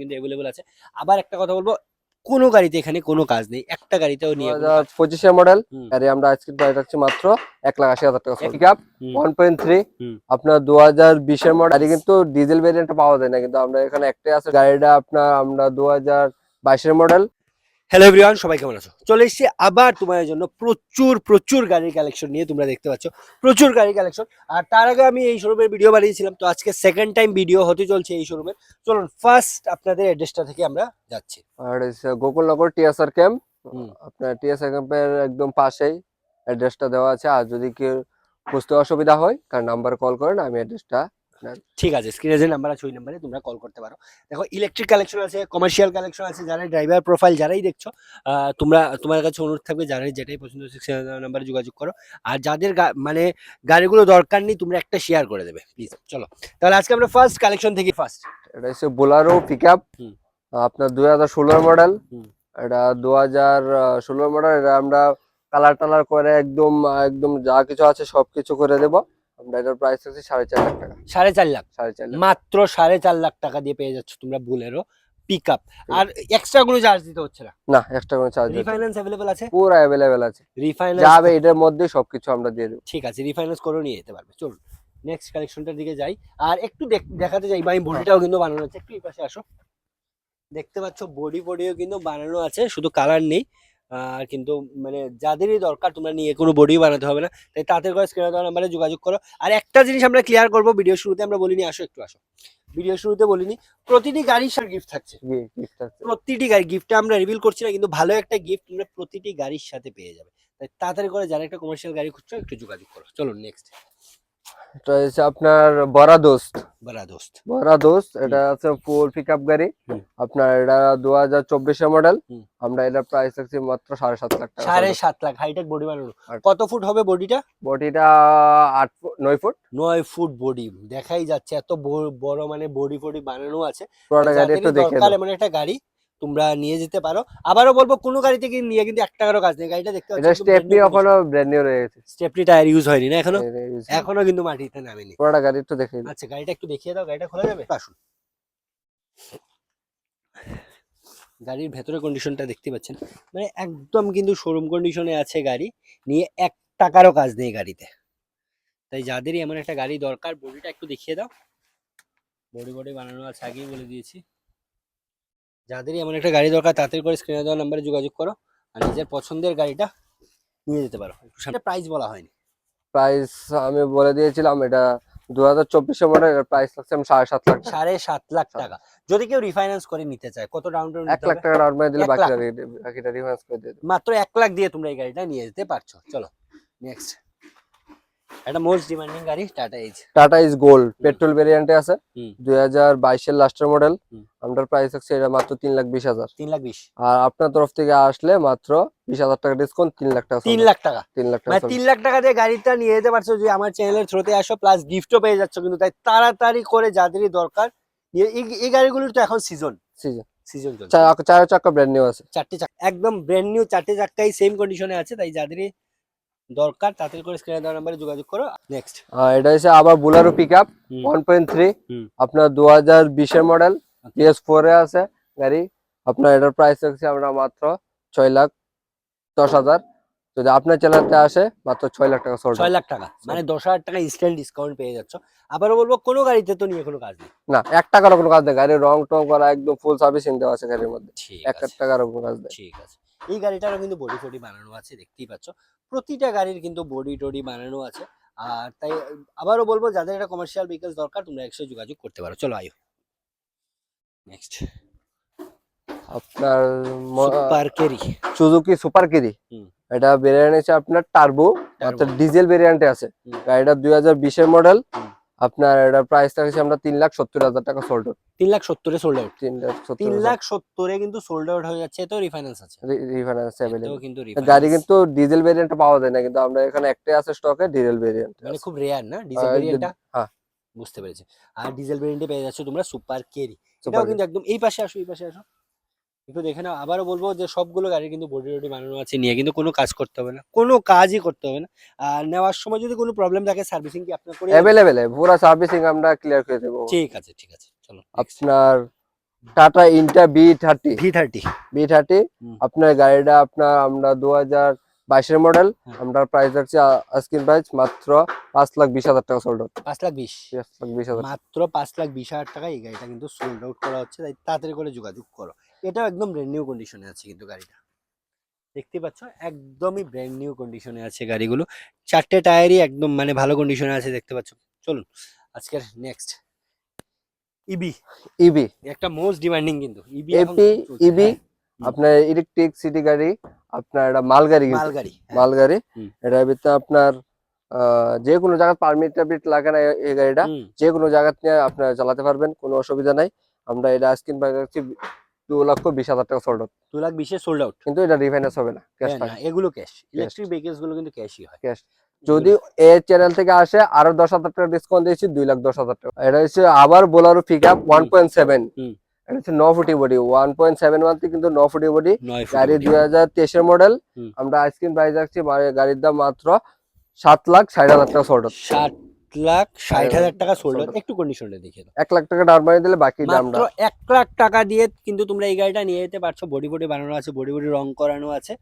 কিন্তু अवेलेबल আছে। আবার একটা কথা বলবো, কোনো গাড়িতে এখানে কোনো কাজ নেই, একটা গাড়িতেও নিয়ে কোনো কাজ। 2025 এর মডেল হুম। গাড়ি আমরা আজকে প্রাইস রাখছি মাত্র 1,80,000 টাকা। এক- পিকআপ হুম, 1.3 হুম। আপনার 2020 এর মডেল। গাড়ি কিন্তু ডিজেল ভেরিয়েন্টে পাওয়া যায় না, কিন্তু আমরা এখানে একটাই আছে গাড়িটা আপনার আমরা 2022 এর মডেল। হ্যালো এভরিওয়ান, সবাই কেমন আছো? চলে এসেছি আবার তোমাদের জন্য প্রচুর প্রচুর গাড়ির কালেকশন নিয়ে। তোমরা দেখতে পাচ্ছ প্রচুর গাড়ির কালেকশন। আর তার আগে আমি এই শোরুমের ভিডিও বানিয়েছিলাম, তো আজকে সেকেন্ড টাইম ভিডিও হতে চলছে এই শোরুমের। চলুন ফার্স্ট আপনাদের অ্যাড্রেসটা থেকে আমরা যাচ্ছি। আর গোকুলনগর টিএসআর ক্যাম্প, হুম। আপনার টিএসআর ক্যাম্পের একদম পাশেই অ্যাড্রেসটা দেওয়া আছে। আর যদি কেউ বুঝতে অসুবিধা হয় তার নাম্বার কল করেন, আমি অ্যাড্রেসটা ঠিক আছে, স্ক্রিনে যে নাম্বার আছে ওই নাম্বারে তোমরা কল করতে পারো। দেখো ইলেকট্রিক কালেকশন আছে, কমার্শিয়াল কালেকশন আছে। যারা ড্রাইভার প্রোফাইল যারাই দেখছো, তোমার কাছে অনুরোধ থাকবে যারা যেটাই পছন্দ হচ্ছে সেই নাম্বারে যোগাযোগ করো। আর যাদের মানে গাড়িগুলো দরকার নেই তোমরা একটা শেয়ার করে দেবে প্লিজ। চলো তাহলে আজকে আমরা ফার্স্ট কালেকশন থেকে ফার্স্ট। এটা হচ্ছে বোলারো পিকআপ, হুম। আপনার 2016 মডেল। হুম। এটা 2016 মডেল। এটা আমরা কালার টালার করে একদম একদম যা কিছু আছে সবকিছু করে দেব। আমরা এটার প্রাইস হচ্ছে 4.5 লাখ টাকা। 4.5 লাখ? 4.5 লাখ মাত্র 4.5 লাখ টাকা দিয়ে পেয়ে যাচ্ছ তোমরা বুলেরো পিক আপ। আর এক্সট্রা কোনো চার্জ দিতে হচ্ছে না? না, এক্সট্রা কোনো চার্জ দিতে হবে না। রিফাইন্যান্স অ্যাভেলেবল আছে? পুরো অ্যাভেলেবেল আছে, যা রিফাইন্যান্স হবে এটার মধ্যে সবকিছু আমরা দিয়ে দেবো। ঠিক আছে, রিফাইন্যান্স করে নিয়ে যেতে পারবে। চলুন নেক্সট কালেকশনটার দিকে যাই। আর একটু দেখাতে যাই, আমি বডিটাও কিন্তু বানানো আছে, একটু এই পাশে আসো। দেখতে পাচ্ছ বডিও কিন্তু বানানো আছে, শুধু কালার নেই। আর কিন্তু মানে যাদেরই দরকার তোমরা নিয়ে কোনো বডি বানাতে হবে না, তাই তাদের করে স্ক্রিনে দেওয়া নাম্বারে যোগাযোগ করো। আর একটা জিনিস আমরা ক্লিয়ার করবো, ভিডিও শুরুতে আমরা বলিনি, আসো একটু আসো, ভিডিও শুরুতে বলিনি প্রতিটি গাড়ির সাথে গিফট থাকছে। গিফট আছে। প্রতিটি গাড়ি গিফটটা আমরা রিভিল করছি না, কিন্তু ভালো একটা গিফট তোমরা প্রতিটি গাড়ির সাথে পেয়ে যাবে। তাই তাড়াতাড়ি করে যারা একটা কমার্শিয়াল গাড়ি খুঁজছো একটু যোগাযোগ করো। চলুন নেক্সট। এটা হচ্ছে আপনার বড়া দোস্ত। বড়া দোস্ত। বড়া দোস্ত এটা আছে ফুল পিকআপ গাড়ি। হুম। আপনার এটা 2024 এর মডেল। হুম। আমরা এটা প্রাইস রাখছি মাত্র 7.5 লাখ টাকা। 7.5 লাখ হাইটেক বডি বানানো। আর- কত ফুট হবে বডিটা? বডিটা 9 ফুট। 9 ফুট বডি দেখাই যাচ্ছে, এত বড় মানে বডি ফডি বানানো আছে। পুরোটা গাড়ি একটু যাদেরই দেখিয়ে দরকার দাও। এমন একটা গাড়ি তোমরা নিয়ে যেতে পারো। আবারও বলবো কোনো গাড়ি থেকে নিয়ে কিন্তু 1 টাকারও কাজ নেই। গাড়িটা দেখতে এটা স্টেপনি এখনো ব্র্যান্ড নিউ রয়েছে। স্টেপনি টায়ার ইউজ হয়নি না এখনো? এখনো কিন্তু মাটিতে নামেনি। পুরোটা গাড়ি একটু দেখিয়ে দাও। আচ্ছা গাড়িটা একটু দেখিয়ে দাও, গাড়িটা খোলা যাবে? আসুন, গাড়ির ভেতরে কন্ডিশনটা দেখতে পাচ্ছেন, মানে একদম কিন্তু শোরুম কন্ডিশনে আছে গাড়ি, নিয়ে 1 টাকারও কাজ নেই গাড়িতে। তাই যাদেরই এমন একটা গাড়ি দরকার, বডিটা একটু দেখিয়ে দাও। বডি বানানো আছে, আগেই বলে দিয়েছি। যাদেরই এমন একটা গাড়ি দরকার তাড়াতাড়ি করে স্ক্রিনে দেওয়া নাম্বারে যোগাযোগ করো আর নিজের পছন্দের গাড়িটা নিয়ে যেতে পারো। একটু সামনে প্রাইস বলা হয়নি। প্রাইস আমি বলে দিয়েছিলাম, এটা 2024 এর মডেল। এর প্রাইস লাগছে 7.5 লাখ টাকা। 7.5 লাখ টাকা। যদি কেউ রিফাইন্যান্স করে নিতে চায় কত ডাউন পেমেন্ট 1 দিতে লাখ হবে? টাকা ডাউন পেমেন্ট দিলে 1 লাখ। বাকিটা রিভার্স করে দিয়ে দেবো। মাত্র 1 লাখ দিয়ে তোমরা এই গাড়িটা নিয়ে যেতে পারছো। চলো নেক্সট। একটা মোস্ট ডিমান্ডিং গাড়ি, টাটা এজ। টাটা ইজ গোল্ড পেট্রোল ভেরিয়েন্টে আছে। হুম। 2022 এর লাস্টের মডেল। হুম। আমাদের প্রাইস আছে এটা মাত্র 3,20,000। 3,20,000? আর আপনার তরফ থেকে আসলে মাত্র 20,000 টাকা ডিসকাউন্ট, 3 লাখ টাকা। 3 লাখ টাকা? 3 লাখ টাকা মানে 3 লাখ টাকা দিয়ে গাড়িটা নিয়ে যেতে পারছো যদি আমার চ্যানেলের থ্রুতে আসো, প্লাস গিফটও পেয়ে যাচ্ছ কিন্তু। তাই তাড়াতাড়ি করে যাদেরই দরকার, এই গাড়িগুলোর তো এখন সিজন সিজন চলছে। 4 চাকা ব্র্যান্ড নিউ আছে। 4টে চাকা একদম ব্র্যান্ড নিউ, 4টে চাকাই সেম কন্ডিশনে আছে। তাই যাদেরই দরকার তাড়াতাড়ি করে স্ক্রিনে দেওয়া নাম্বারে যোগাযোগ করো। নেক্সট। এটা হচ্ছে আবার বোলেরো পিকআপ 1.3। আপনার 2020 এর মডেল, PS4 এ আছে গাড়ি। আপনার এটার প্রাইস রাখছি আমরা মাত্র 6,10,000। যদি আপনার চ্যানেলতে আসে মাত্র 6 লাখ টাকা সোল্ড। 6 লাখ টাকা মানে 10,000 টাকা ইনস্ট্যান্ট ডিসকাউন্ট পেয়ে যাচ্ছ। আবারও বলবো কোনো গাড়িতে তো নিয়ে কোনো কাজ নেই। না, 1 টাকারও কোনো কাজ নেই। গাড়ির রং টং করা একদম ফুল সার্ভিসিং দেওয়া আছে গাড়ির মধ্যে। ঠিক 1 আছে, টাকারও কোনো কাজ নেই। ঠিক আছে। এই গাড়িটারও কিন্তু বডি ফডি বানানো আছে, দেখতেই পাচ্ছ। প্রতিটা গাড়ির কিন্তু বডি টডি বানানো আছে। আর তাই আবারও বলবো যাদের একটা কমার্শিয়াল ভেহিকলস দরকার তোমরা একসাথে যোগাযোগ করতে পারো। চলো আয়ো নেক্সট। আপনার super carry, Suzuki super carry. এটা ভেরিয়েন্ট আছে আপনার টার্বো, অর্থাৎ ডিজেল ভেরিয়েন্টে আছে। গাড়িটা 2020 এর মডেল। আপনার এটা প্রাইস থাকছে আমরা 3,70,000 টাকা সোল্ড। 3,70,000 sold out? 3,70,000। 3,70,000 কিন্তু সোল্ড আউট হয়ে যাচ্ছে। তো রিফাইন্যান্স আছে? রিফাইন্যান্স এতেও अवेलेबल। কিন্তু গাড়ি রিফাইন্যান্স কিন্তু ডিজেল ভেরিয়েন্টে পাওয়া যায় না, কিন্তু আমরা এখানে একটাই আছে স্টকে ডিজেল ভেরিয়েন্ট। মানে খুব রেয়ার না ডিজেল ভেরিয়েন্টটা? হ্যাঁ, বুঝতে পেরেছি। আর ডিজেল ভেরিয়েন্টে পেয়ে যাচ্ছ তোমরা সুপার ক্যারি। সুপার এটাও কিন্তু একদম এই পাশে আসো, এই পাশে আসো, একটু দেখে নাও। আবারও বলবো যে সবগুলো গাড়ি কিন্তু বডি টডি বানানো আছে, নিয়ে কিন্তু কোনো কাজ করতে হবে না, কোনো কাজই করতে হবে না। আর নেওয়ার সময় যদি কোনো প্রবলেম থাকে সার্ভিসিং কি আপনার করে দেবেন? अवेलेबल है, पूरा সার্ভিসিং আমরা ক্লিয়ার করে দেব। ঠিক আছে, ঠিক আছে। চলো আপনার টাটা ইন্টা B30 V30 B30 হুম। আপনার গাড়িটা আপনার আমরা 2022 এর মডেল, হ্যাঁ। আমরা প্রাইস রাখছি আজকের প্রাইস মাত্র 5,20,000 টাকা সোল্ড আউট। 5,20,000 5,20,000 মাত্র 5,20,000 টাকা এই গাড়িটা কিন্তু সোল্ড আউট করা হচ্ছে, তাই তাড়াতাড়ি করে যোগাযোগ করো। এটাও একদম ব্র্যান্ড নিউ কন্ডিশনে আছে কিন্তু গাড়িটা, দেখতে পাচ্ছ একদমই ব্র্যান্ড নিউ কন্ডিশনে আছে গাড়িগুলো, চারটে টায়ারই একদম মানে ভালো কন্ডিশনে আছে দেখতে পাচ্ছ। চলুন আজকের নেক্সট ইবি, ইবি একটা মোস্ট ডিমান্ডিং কিন্তু ইবি এখন এপি খুব চলছে। ইবি হুম। আপনার ইলেকট্রিক সিটি গাড়ি, আপনার এটা মাল গাড়ি, কিন্তু মালগাড়ি, হ্যাঁ। মাল গাড়ি। হুম। এটার ভিতরে আপনার যে কোনো জায়গায় পারমিট টারমিট লাগে না এই গাড়িটা, হুম। যে কোনো জায়গা নিয়ে আপনার চালাতে পারবেন, কোনো অসুবিধা নাই। আমরা এটা আজকিন প্রাইস রাখছি 2,20,000 টাকা সোল্ড আউট, 2,20,000 সোল্ড আউট। কিন্তু এটা রিফাইন্যান্স হবে না, ক্যাশ না এগুলো ক্যাশ, ইলেকট্রিক ভেহিকলস গুলো কিন্তু ক্যাশই হয়। ক্যাশ। যদি এই চ্যানেল থেকে আসে আরো 10,000 টাকা ডিসকাউন্ট দিয়েছি, 2,10,000 টাকা। এটা হচ্ছে আবার বোলারো পিক আপ 1.7, হুম। এটা হচ্ছে 9 ফুটি বডি, 1.7 মান্থ কিন্তু 9 ফুটি বডি 9 ফুট গাড়ি, বডি। 2023 এর মডেল। হুম। আমরা আইসক্রিম প্রাইস রাখছি গাড়ির দাম মাত্র 7,60,000 টাকা সোল্ড আউট। 7,60,000 টাকা সোল্ড আউট। একটু কন্ডিশনটা দেখিয়ে দাও। 1 লাখ টাকা ডাউন পেমেন্ট দিলে বাকিটা মাত্র আমরা 1,00,000 টাকা দিয়ে কিন্তু তোমরা এই গাড়িটা নিয়ে যেতে পারছো, বডি বডি বানানো আছে, বডি বডি রং করানো আছে।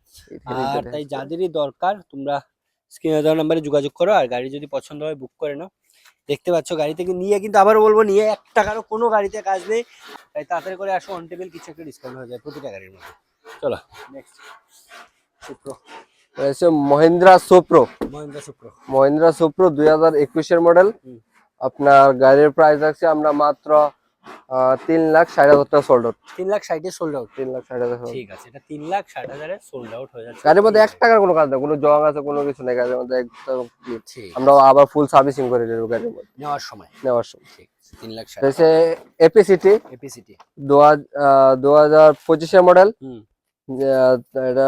আর তাই যাদেরই দরকার তোমরা স্ক্রিনে দেওয়া নাম্বারে যোগাযোগ করো, আর গাড়ি যদি পছন্দ হয় বুক করে নাও। দেখতে পাচ্ছ গাড়ি থেকে নিয়ে কিন্তু আবারও বলবো, নিয়ে 1 টাকারও কোনো গাড়িতে কাজ নেই, তাই তাড়াতাড়ি করে আসো, অন টেবিল কিছু একটা ডিসকাউন্ট হয়ে যায় প্রতিটা গাড়ির মধ্যে। চলো নেক্সট সুপ্রো, এটা হচ্ছে মহিন্দ্রা সুপ্রো। মহিন্দ্রা সুপ্রো। মহিন্দ্রা সুপ্রো 2021 এর মডেল। হুম। আপনার গাড়ির প্রাইস রাখছি আমরা মাত্র 3,60,000 টাকা সোল্ড আউট। 3,60,000 sold out. 3,60,000। ঠিক আছে, এটা 3,60,000 সোল্ড আউট হয়ে যাচ্ছে। গাড়ির মধ্যে 1 টাকার কোনো কাজ নেই, কোনো জং আছে কোনো কিছু নেই গাড়ির মধ্যে, একদম clean। ঠিক আমরা আবার ফুল সার্ভিসিং করে দেবো গাড়ির মধ্যে নেওয়ার সময়। নেওয়ার সময়। ঠিক আছে, 3,60,000 হচ্ছে এপিসিটি এপিসিটি। 2025 এর মডেল। হুম। এটা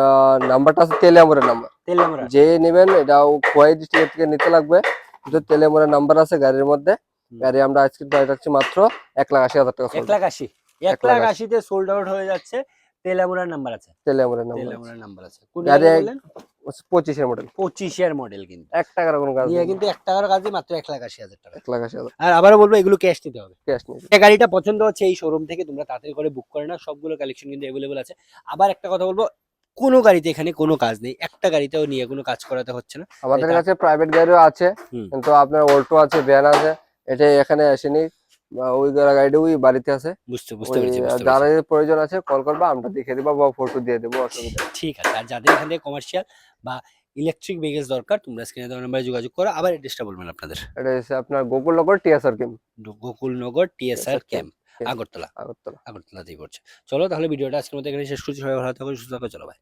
নাম্বারটা আছে তেলিয়ামুরের নাম্বার, তেলামরা। যে নেবেন এটাও খোয়াই ডিস্ট্রিক্ট থেকে নিতে লাগবে, কিন্তু তেলিয়ামুরের নাম্বার আছে গাড়ির মধ্যে। গাড়ি আমরা আজকে প্রাইস রাখছি মাত্র 1,80,000 টাকা সোল্ড। 1,80,000 1,80,000 তে সোল্ড আউট হয়ে যাচ্ছে। তেলামুরার নাম্বার আছে, তেলিয়ামুরের নাম্বার তেলামুরার নাম্বার আছে। কোন গাড়ি গাড়ি বললেন? 25 এর মডেল, 25 এর মডেল কিন্তু 1 টাকার কোনো কাজ নিয়ে নেই, কিন্তু 1 টাকার কাজে মাত্র 1,80,000 টাকা। 1,80,000 আর আবারও বলবো এগুলো ক্যাশ নিতে হবে। ক্যাশ নেই। যে গাড়িটা পছন্দ হচ্ছে এই শোরুম থেকে তোমরা তাড়াতাড়ি করে বুক করে নাও, সবগুলো কালেকশন কিন্তু অ্যাভেলেবল আছে। আবার একটা কথা বলবো, কোনো গাড়িতে এখানে কোনো কাজ নেই, একটা গাড়িতেও নিয়ে কোনো কাজ করাতে হচ্ছে না। আমাদের এটা- কাছে প্রাইভেট গাড়িও আছে, হুম। কিন্তু আপনার অল্টো আছে, ভ্যান আছে, এটা এখানে আসেনি, ওই গাড়িটা ওই বাড়িতে আছে। বুঝতে ওই পেরেছি, বুঝতে যারা পেরেছি। প্রয়োজন আছে কল করবা, আমরা দেখে দেবো বা ফটো দিয়ে দেবো, অসুবিধা নেই। ঠিক আছে, আর যাদের এখান থেকে কমার্শিয়াল বা ইলেকট্রিক ভেহিকলস দরকার তোমরা স্ক্রিনে দেওয়া নাম্বারে যোগাযোগ করো। আবার অ্যাড্রেসটা বলবেন আপনাদের। এটা হচ্ছে আপনার Gokulnagar TSR camp, Gokulnagar TSR camp, Agartala. Agartala. আগরতলাতেই পড়ছে। চলো তাহলে ভিডিওটা আজকের মতো এখানে শেষ করছি। সবাই ভালো থাকো, সুস্থ থাকো, চলো ভাই।